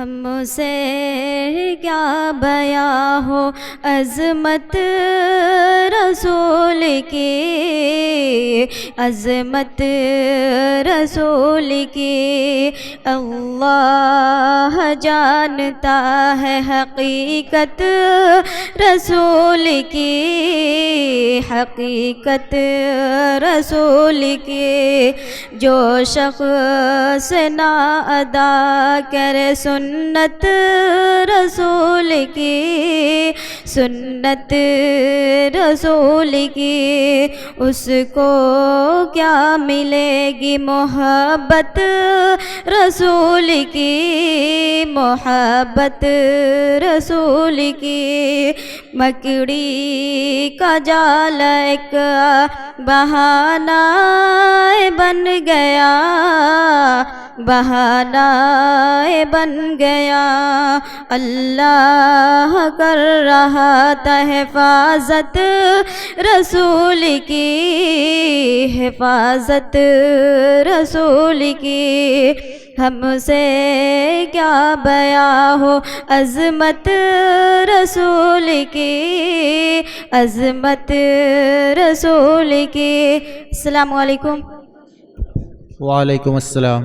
ہم سے کیا بیاں ہو عظمت رسول کی، عظمت رسول کی۔ اللہ جانتا ہے حقیقت رسول کی، حقیقت رسول کی۔ جو شخص نہ ادا کرے سنت رسول کی، سنت رسول کی، اس کو کیا ملے گی محبت رسول کی، محبت رسول کی۔ مکڑی کا جال ایک بہانہ بن گیا، بہانہ بن گیا۔ اللہ کر رہا تھا حفاظت رسول کی، حفاظت رسول کی۔ ہم سے کیا بیاں ہو عظمت رسول کی، عظمت رسول کی۔ السلام علیکم۔ وعلیکم السلام۔